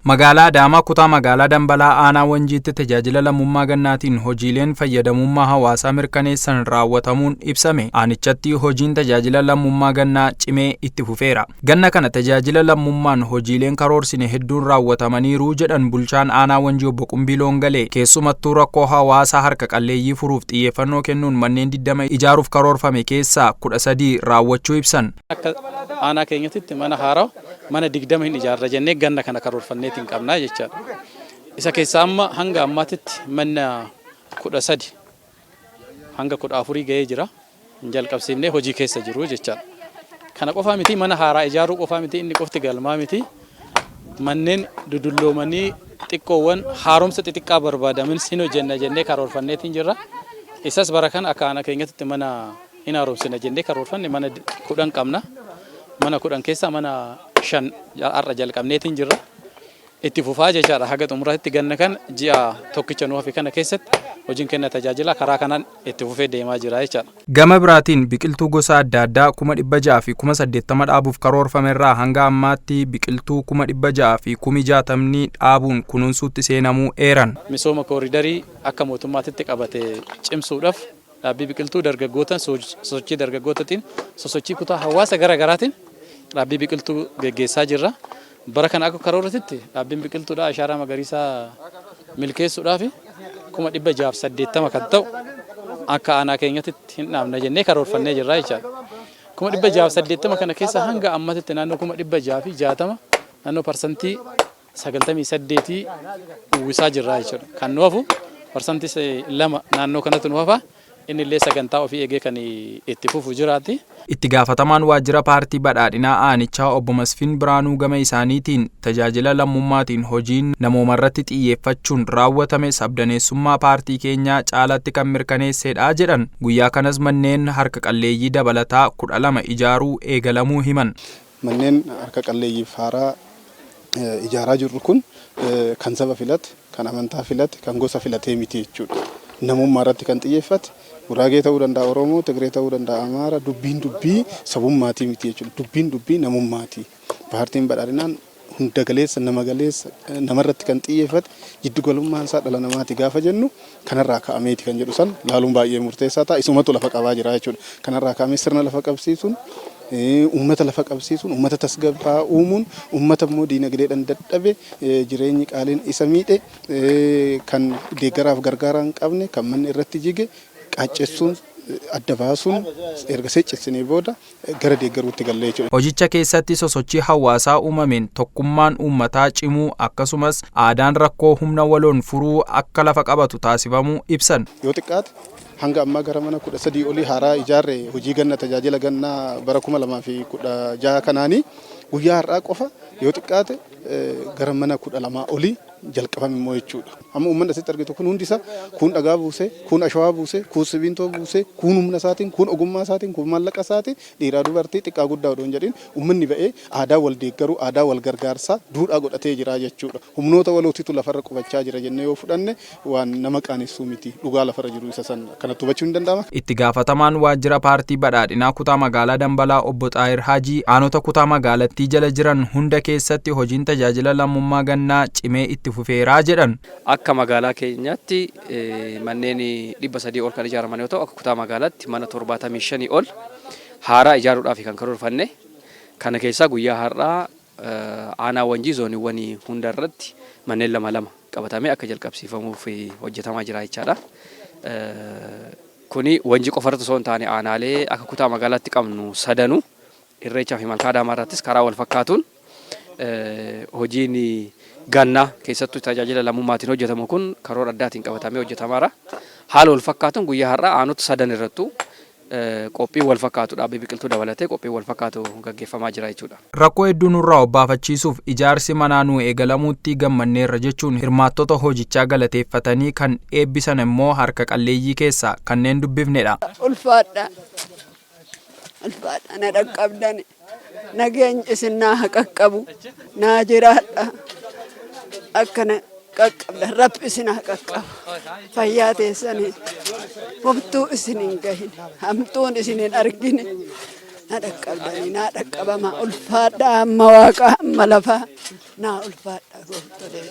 Magaalaa Adaamaa kutaa magaalaa Dambalaa aanaa Wanjiitti tajaajila lammummaa gannaatiin hojiileen fayyadamummaa hawaasaa mirkaneessan raawwatamuun ibsame. Aanichatti hojiin tajaajila lammummaa gannaa cimee itti fufeera. Ganna kana tajaajila lammummaan hojiileen karoorsine hedduun raawwatamaniiru jedhan bulchaan aanaa Wanjii obbo Qumbii Loongalee. Keessumattuu rakkoo hawaasaa harka qalleeyyii furuuf xiyyeeffannoo kennuun manneen 20 ijaaruuf karoorfame keessaa 13 raawwachuu ibsan. Aanaa keenyatti mana haaraa mana 20 hin ijaarra jennee ganna kana karoorfanneetiin qabnaa jechaadha. Isa keessaa amma hanga ammaatitti mana 13 hanga 14 ga'ee jira. Jalqabsiifnee hojii keessa jiru jechaadha. Kana qofaa miti mana haaraa ijaaruu qofaa miti inni qofti galmaa miti. Manneen dudulloomanii xiqqoowwan haaromsa xixiqqaa barbaadamin sin hojjenna jennee karoorfanneetiin jirra. Isas bara kana akka aanaa keenyatti mana hin haaromsina jennee karoorfanne mana 10 qabna. Mana 10 keessaa mana 5 har'a jalqabneetiin jirra. Itti fufaa jechaadha haga xumuraatti ganna kan ji'a tokkicha nuuf kana keessatti hojiin kenna tajaajila karaa kanaan itti fufee deemaa jira jechaadha. Gama biraatiin biqiltuu gosa adda addaa 600 fi 80 dhaabuuf karoorfame irraa hanga ammaatti biqiltuu 600 fi 60 dhaabuun kunuunsuutti seenamuu eeran. Misooma kooriidarii akka mootummaatti qabatee cimsuudhaaf dhaabbii biqiltuu dargaggootaan sosochii dargaggootaatiin sosochii kutaa hawaasa garaagaraatiin dhaabbii biqiltuu geggeessaa jirra. Bara kana akka karooratti dhaabbiin biqiltuudha ashaaraa magariisaa milkeessuudhaaf 680 kan ta'u akka aanaa keenyatti hin dhaabna jennee karoorfannee jirra jechaadha. 680 kana keessa hanga ammaatti naannoo 660 naannoo parsantii 98 uwwisaa jirra jechuudha. Kan nuufu parsantii 2 naannoo kanatti nuufa inni illee sagantaa ofii eegee kan itti fufu jiraati. Itti gaafatamaan waajjira paartii badhaadhinaa aanichaa obbo Masfiin Biraanuu gama isaaniitiin tajaajila lammummaatiin hojiin namoomarratti xiyyeeffachuun raawwatame sabdaneessummaa paartii keenyaa caalatti kan mirkaneessedha jedhan. Guyyaa kanas manneen harka qalleeyyii dabalataa 12 ijaaruu eegalamuu himan. Manneen harka qalleeyyiif haaraa ijaaraa jirru kun kan saba filate, kan amantaa filate, kan gosa filatee miti jechuudha. Namummaa irratti kan xiyyeeffate Guraagee ta'uu danda'a Oromoo, Tigree ta'uu danda'a Amaara, dubbii sabummaatii miti jechuudha. Dubbii namummaati. Paartiin badhaadhinaan hunda galeessa nama galeessa namarratti kan xiyyeeffate jiddu galummaan isaa dhala namaati gaafa jennu kanarraa ka'ameeti kan jedhu san laaluun baay'ee murteessaa ta'a. Isumatu lafa qabaa jira jechuudha. Kanarraa ka'amee sirna lafa qabsiisuun uummata lafa qabsiisuun uummata tasgabbaa uumuun uummata immoo diinagdeedhaan dadhabe jireenyi qaaliin isa miidhe kan deeggaraaf gargaaraa hin qabne kan manni irratti jige qaacessuun adda baasuun erga seeccesinee booda gara deeggaruutti galle jechuudha. Hojicha keessatti sosochii hawaasaa uumameen tokkummaan uummataa cimuu akkasumas aadaan rakkoo humna waloon furuu akka lafa qabatu taasifamuu ibsan. Yoo xiqqaate hanga ammaa gara mana 13 olii haaraa ijaarre hojii ganna tajaajila gannaa bara 2016 kanaanii guyyaa har'aa qofa yoo xiqqaate gara mana 12 olii jalqabame immoo jechuudha. Amma uummanni asitti argitu kun hundi isaa kun dhagaa buuse, kun ashawaa buuse, kun simintoo buuse, kun humna isaatiin, kun ogummaa isaatiin, kun maallaqa isaatiin dhiiraa dubartii xiqqaa guddaa odoo hin jedhin uummanni ba'ee aadaa wal deeggaruu, aadaa wal gargaarsaa duudhaa godhatee jira jechuudha. Humnoota walootitu lafarra qubachaa jira jennee yoo fudhanne waan nama qaanessuu miti dhugaa lafarra jiru isa san kanatti hubachuu hin danda'ama. Itti gaafatamaan waajjira paartii badhaadhinaa kutaa magaalaa Dambalaa obbo Xaahir Haajii aanota kutaa magaalattii jala jiran hunda keessatti hojiin tajaajila lammummaa gannaa cimee itti fufeeraa jedhan. Akka magaalaa keenyaatti manneen 300 ol kan ijaaraman yoo ta'u akka kutaa magaalaatti mana 75 ol haaraa ijaaruudhaaf kan karoorfanne. Kana keessaa guyyaa har'aa aanaa Wanjii zooniiwwan hunda irratti manneen 2 qabatamee akka jalqabsiifamuuf hojjetamaa jira jechaadha. Kuni Wanjii qofarratti osoo hin taane aanaalee akka kutaa magaalaatti qabnu sadanuu Irreechaa fi Malkaa Adaamaa irrattis karaa wal fakkaatuun hojiin gannaa keessattuu tajaajila lammummaatiin hojjetamu kun karoora addaatiin qabatamee hojjetamaara. Haala wal fakkaatuun guyyaa har'aa aanota sadan irrattu qophii wal fakkaatu dhaabbii biqiltuu dabalatee qophii wal fakkaatu gaggeeffamaa jira jechuudha. Rakkoo hedduu nurraa obbaafachiisuuf ijaarsi manaa nuu eegalamuutti gammanneerra jechuun hirmaattota hojichaa galateeffatanii kan eebbisan immoo harka qalleeyyii keessaa kanneen dubbifnedha. Ulfaadha na dhaqqabdan nageenya isin naa qaqqabu naa jiraadha. Akkana qaqqabda rabbi isin qaqqabu fayyaa teessanii homtuu isin hin gahin hamtuun isin hin argine na dhaqqabdanii naa dhaqqabama ulfaadha amma waaqa amma lafaa naa ulfaadha. qabsooftanii.